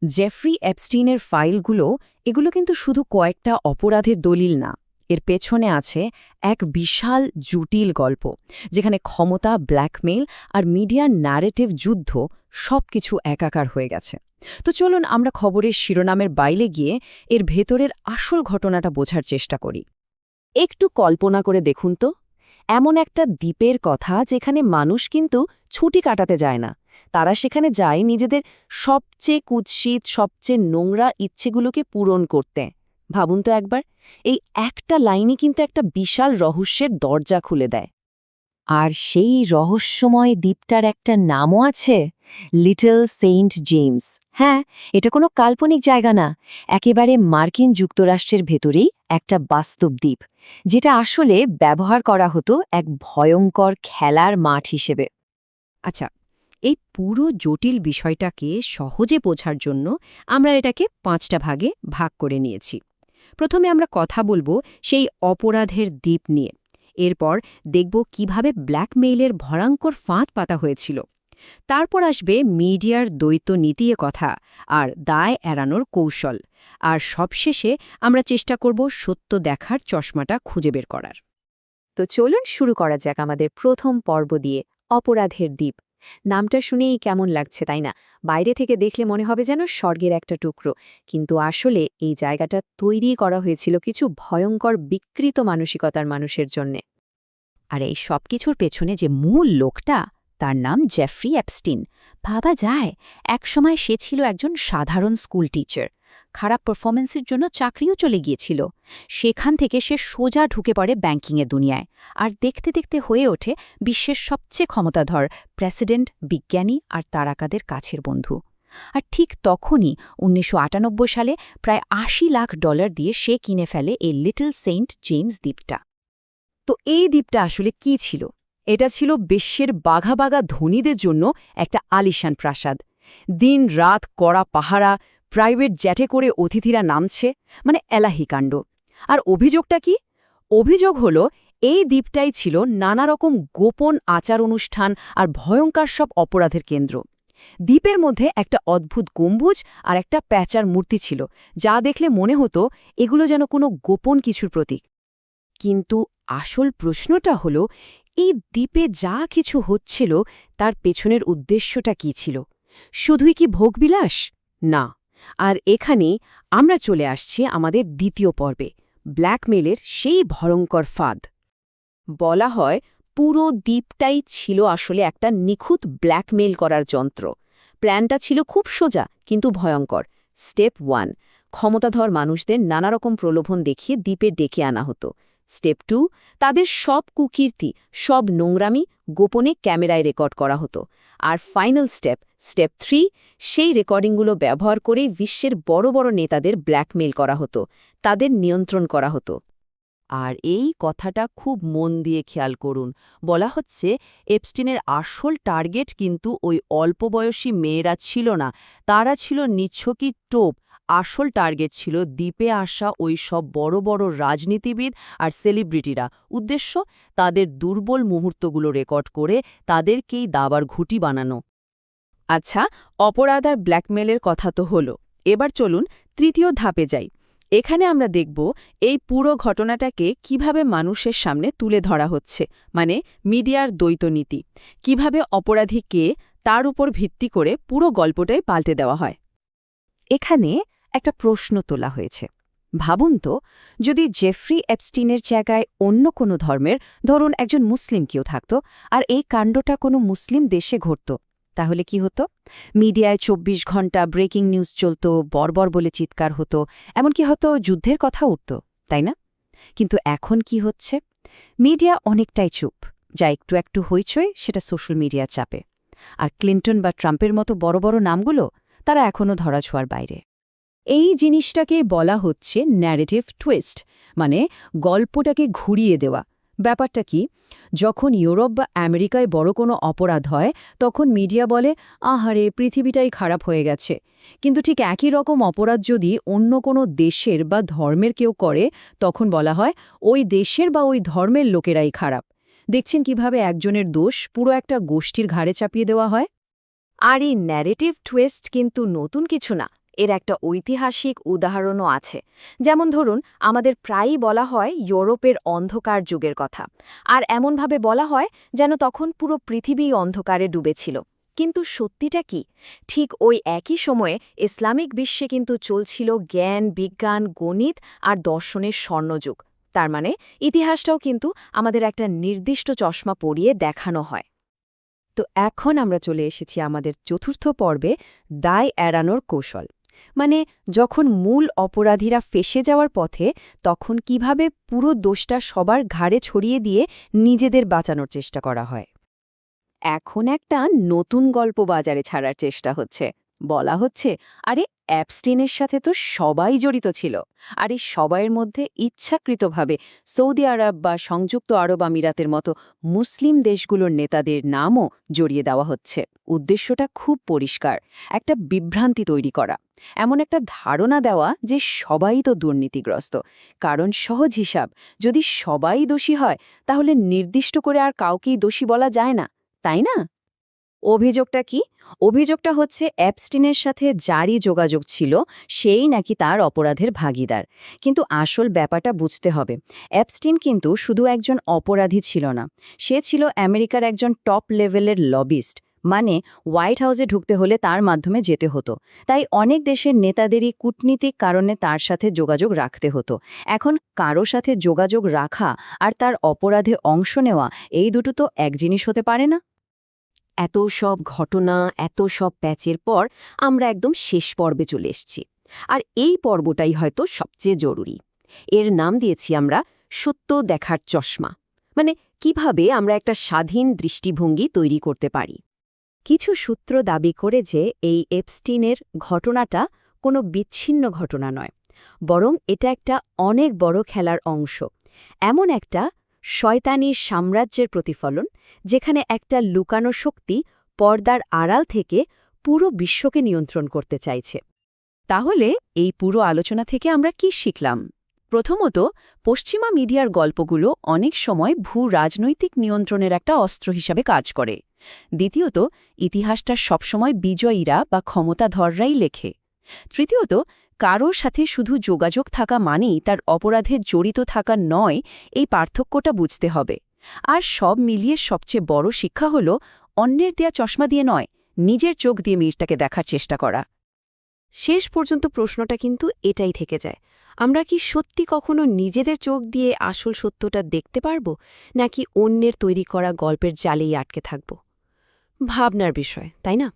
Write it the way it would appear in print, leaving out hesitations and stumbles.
Jeffrey এপস্টিনের ফাইলগুলো এগুলো কিন্তু শুধু কয়েকটা অপরাধের দলিল না, এর পেছনে আছে এক বিশাল জটিল গল্প, যেখানে ক্ষমতা, ব্ল্যাকমেইল আর মিডিয়ার ন্যারেটিভ যুদ্ধ সবকিছু একাকার হয়ে গেছে। তো চলুন আমরা খবরের শিরোনামের বাইরে গিয়ে এর ভেতরের আসল ঘটনাটা বোঝার চেষ্টা করি। একটু কল্পনা করে দেখুন তো, এমন একটা দ্বীপের কথা যেখানে মানুষ কিন্তু ছুটি কাটাতে যায় না, তারা সেখানে যায় নিজেদের সবচেয়ে কুৎসিত, সবচেয়ে নোংরা ইচ্ছেগুলোকে পূরণ করতে। ভাবুন তো একবার, এই একটা লাইনই কিন্তু একটা বিশাল রহস্যের দরজা খুলে দেয়। আর সেই রহস্যময় দ্বীপটার একটা নামও আছে, লিটল সেন্ট জেমস। হ্যাঁ, এটা কোনো কাল্পনিক জায়গা না, একেবারে মার্কিন যুক্তরাষ্ট্রের ভেতরেই একটা বাস্তব দ্বীপ, যেটা আসলে ব্যবহার করা হতো এক ভয়ঙ্কর খেলার মাঠ হিসেবে। আচ্ছা, এই পুরো জটিল বিষয়টাকে সহজে বোঝার জন্য আমরা এটাকে 5টা ভাগে ভাগ করে নিয়েছি। প্রথমে আমরা কথা বলবো সেই অপরাধের দ্বীপ নিয়ে, এরপর দেখব কিভাবে ব্ল্যাকমেইলের ভয়ঙ্কর ফাঁদ পাতা হয়েছিল, তারপর আসবে মিডিয়ার দ্বৈত নীতির কথা আর দায় এড়ানোর কৌশল, আর সবশেষে আমরা চেষ্টা করব সত্য দেখার চশমাটা খুঁজে বের করার। তো চলুন শুরু করা যাক আমাদের প্রথম পর্ব দিয়ে, অপরাধের দ্বীপ। নামটা শুনেই কেমন লাগছে, তাই না? বাইরে থেকে দেখলে মনে হবে যেন স্বর্গের একটা টুকরো, কিন্তু আসলে এই জায়গাটা তৈরি করা হয়েছিল কিছু ভয়ঙ্কর বিকৃত মানসিকতার মানুষের জন্যে। আর এই সব কিছুর পেছনে যে মূল লোকটা, তার নাম জেফ্রি এপস্টিন। ভাবা যায়, একসময় সে ছিল একজন সাধারণ স্কুল টিচার, খারাপ পারফরমেন্সের জন্য চাকরিও চলে গিয়েছিল। সেখান থেকে সে সোজা ঢুকে পড়ে ব্যাংকিংয়ের দুনিয়ায়, আর দেখতে দেখতে হয়ে ওঠে বিশ্বের সবচেয়ে ক্ষমতাধর প্রেসিডেন্ট, বিজ্ঞানী আর তারকাদের কাছের বন্ধু। আর ঠিক তখনই ১৯৯৮ সালে প্রায় $৮০ লাখ দিয়ে সে কিনে ফেলে এই লিটল সেন্ট জেমস দ্বীপটা। তো এই দ্বীপটা আসলে কি ছিল? এটা ছিল বিশ্বের বাঘা বাঘা ধনীদের জন্য একটা আলিশান প্রাসাদ। দিন রাত কড়া পাহারা, প্রাইভেট জেটে করে অতিথিরা নামছে, মানে এলাহি কাণ্ড। আর অভিযোগটা কি? অভিযোগ হলো এই দ্বীপটাই ছিল নানা রকম গোপন আচার অনুষ্ঠান আর ভয়ঙ্কর সব অপরাধের কেন্দ্র। দ্বীপের মধ্যে একটা অদ্ভুত গম্বুজ আর একটা প্যাঁচার মূর্তি ছিল, যা দেখলে মনে হতো এগুলো যেন কোনো গোপন কিছুর প্রতীক। কিন্তু আসল প্রশ্নটা হলো, এই দ্বীপে যা কিছু হচ্ছিল তার পেছনের উদ্দেশ্যটা কি ছিল? শুধুই কি ভোগবিলাস? না। আর এখানেই আমরা চলে আসছি আমাদের দ্বিতীয় পর্বে, ব্ল্যাকমেলের সেই ভয়ঙ্কর ফাঁদ। বলা হয় পুরো দ্বীপটাই ছিল আসলে একটা নিখুঁত ব্ল্যাকমেল করার যন্ত্র। প্ল্যানটা ছিল খুব সোজা কিন্তু ভয়ঙ্কর। স্টেপ 1, ক্ষমতাধর মানুষদের নানারকম প্রলোভন দেখিয়ে দ্বীপে ডেকে আনা হতো। স্টেপ 2, তাদের সব কুকীর্তি, সব নোংরামি গোপনে ক্যামেরায় রেকর্ড করা হতো। আর ফাইনাল স্টেপ 3, সেই রেকর্ডিংগুলো ব্যবহার করেই বিশ্বের বড় বড় নেতাদের ব্ল্যাকমেল করা হতো, তাদের নিয়ন্ত্রণ করা হতো। আর এই কথাটা খুব মন দিয়ে খেয়াল করুন, বলা হচ্ছে এপস্টিনের আসল টার্গেট কিন্তু ওই অল্প বয়সী মেয়েরা ছিল না, তারা ছিল নিছকই টোপ। আসল টার্গেট ছিল দ্বীপে আসা ওই সব বড় বড় রাজনীতিবিদ আর সেলিব্রিটিরা। উদ্দেশ্য, তাদের দুর্বল মুহূর্তগুলো রেকর্ড করে তাদেরকেই দাবার ঘুঁটি বানানো। আচ্ছা, অপরাধ আর ব্ল্যাকমেলের কথা তো হলো, এবার চলুন তৃতীয় ধাপে যাই। এখানে আমরা দেখব এই পুরো ঘটনাটাকে কিভাবে মানুষের সামনে তুলে ধরা হচ্ছে, মানে মিডিয়ার দ্বৈত নীতি। কিভাবে অপরাধী কে তার উপর ভিত্তি করে পুরো গল্পটাই পাল্টে দেওয়া হয়। এখানে একটা প্রশ্ন তোলা হয়েছে। ভাবুন তো, যদি জেফ্রি এপস্টিনের জায়গায় অন্য কোনো ধর্মের, ধরুন একজন মুসলিম কেউ থাকত, আর এই কাণ্ডটা কোনো মুসলিম দেশে ঘটত, তাহলে কি হতো? মিডিয়ায় ২৪ ঘণ্টা ব্রেকিং নিউজ চলত, বর্বর বলে চিৎকার হতো, এমনকি হয়তো যুদ্ধের কথা উঠত, তাই না? কিন্তু এখন কি হচ্ছে? মিডিয়া অনেকটাই চুপ, যা একটু একটু হইচই সেটা সোশ্যাল মিডিয়া চাপে। আর ক্লিন্টন বা ট্রাম্পের মতো বড় বড় নামগুলো, তারা এখনও ধরাছোঁয়ার বাইরে। এই জিনিসটাকে বলা হচ্ছে ন্যারেটিভ টুইস্ট, মানে গল্পটাকে ঘুরিয়ে দেওয়া। ব্যাপারটা কি? যখন ইউরোপ বা আমেরিকায় বড় কোনো অপরাধ হয়, তখন মিডিয়া বলে, আহারে পৃথিবীটাই খারাপ হয়ে গেছে। কিন্তু ঠিক একই রকম অপরাধ যদি অন্য কোনো দেশের বা ধর্মের কেউ করে, তখন বলা হয় ওই দেশের বা ওই ধর্মের লোকেরাই খারাপ। দেখছেন কিভাবে একজনের দোষ পুরো একটা গোষ্ঠীর ঘাড়ে চাপিয়ে দেওয়া হয়? আর এই ন্যারেটিভ টুইস্ট কিন্তু নতুন কিছু না, এর একটা ঐতিহাসিক উদাহরণও আছে। যেমন ধরুন, আমাদের প্রায়ই বলা হয় ইউরোপের অন্ধকার যুগের কথা, আর এমনভাবে বলা হয় যেন তখন পুরো পৃথিবী অন্ধকারে ডুবেছিল। কিন্তু সত্যিটা কি? ঠিক ওই একই সময়ে ইসলামিক বিশ্বে কিন্তু চলছিল জ্ঞান, বিজ্ঞান, গণিত আর দর্শনের স্বর্ণযুগ। তার মানে ইতিহাসটাও কিন্তু আমাদের একটা নির্দিষ্ট চশমা পরিয়ে দেখানো হয়। তো এখন আমরা চলে এসেছি আমাদের চতুর্থ পর্বে, দায় এড়ানোর কৌশল। মানে যখন মূল অপরাধীরা ফেঁসে যাওয়ার পথে, তখন কিভাবে পুরো দোষটা সবার ঘাড়ে ছড়িয়ে দিয়ে নিজেদের বাঁচানোর চেষ্টা করা হয়। এখন একটা নতুন গল্প বাজারে ছাড়ার চেষ্টা হচ্ছে। বলা হচ্ছে, আরে অ্যাপস্টিনের সাথে তো সবাই জড়িত ছিল, আর এই সবাইয়ের মধ্যে ইচ্ছাকৃতভাবে সৌদি আরব বা সংযুক্ত আরব আমিরাতের মতো মুসলিম দেশগুলোর নেতাদের নামও জড়িয়ে দেওয়া হচ্ছে। উদ্দেশ্যটা খুব পরিষ্কার, একটা বিভ্রান্তি তৈরি করা, এমন একটা ধারণা দেওয়া যে সবাই তো দুর্নীতিগ্রস্ত। কারণ সহজ হিসাব, যদি সবাই দোষী হয় তাহলে নির্দিষ্ট করে আর কাউকেই দোষী বলা যায় না, তাই না? অভিযোগটা কি? অভিযোগটা হচ্ছে অ্যাপস্টিনের সাথে যারই যোগাযোগ ছিল সেই নাকি তার অপরাধের ভাগীদার। কিন্তু আসল ব্যাপারটা বুঝতে হবে, অ্যাপস্টিন কিন্তু শুধু একজন অপরাধী ছিল না, সে ছিল আমেরিকার একজন টপ লেভেলের লবিস্ট। মানে হোয়াইট হাউসে ঢুকতে হলে তার মাধ্যমে যেতে হতো। তাই অনেক দেশের নেতাদেরই কূটনীতিক কারণে তার সাথে যোগাযোগ রাখতে হতো। এখন কারো সাথে যোগাযোগ রাখা আর তার অপরাধে অংশ নেওয়া, এই দুটো তো এক জিনিস হতে পারে না। এত সব ঘটনা, এত সব প্যাচের পর আমরা একদম শেষ পর্বে চলে এসেছি। আর এই পর্বটাই হয়তো সবচেয়ে জরুরি। এর নাম দিয়েছি আমরা সত্য দেখার চশমা। মানে কিভাবে আমরা একটা স্বাধীন দৃষ্টিভঙ্গি তৈরি করতে পারি। কিছু সূত্র দাবি করে যে এই এপস্টিনের ঘটনাটা কোনো বিচ্ছিন্ন ঘটনা নয়, বরং এটা একটা অনেক বড় খেলার অংশ। এমন একটা শয়তানির সাম্রাজ্যের প্রতিফলন, যেখানে একটা লুকানো শক্তি পর্দার আড়াল থেকে পুরো বিশ্বকে নিয়ন্ত্রণ করতে চাইছে। তাহলে এই পুরো আলোচনা থেকে আমরা কি শিখলাম? প্রথমত, পশ্চিমা মিডিয়ার গল্পগুলো অনেক সময় ভূ-রাজনৈতিক নিয়ন্ত্রণের একটা অস্ত্র হিসাবে কাজ করে। দ্বিতীয়ত, ইতিহাসটা সবসময় বিজয়ীরা বা ক্ষমতাধররাই লেখে। তৃতীয়ত, কারোর সাথে শুধু যোগাযোগ থাকা মানেই তার অপরাধে জড়িত থাকা নয়, এই পার্থক্যটা বুঝতে হবে। আর সব মিলিয়ে সবচেয়ে বড় শিক্ষা হল, অন্যের দেয়া চশমা দিয়ে নয়, নিজের চোখ দিয়ে মিরটাকে দেখার চেষ্টা করা। শেষ পর্যন্ত প্রশ্নটা কিন্তু এটাই থেকে যায়, আমরা কি সত্যি কখনো নিজেদের চোখ দিয়ে আসল সত্যটা দেখতে পারব, নাকি অন্যের তৈরি করা গল্পের জালেই আটকে থাকব? ভাবনার বিষয়, তাই না?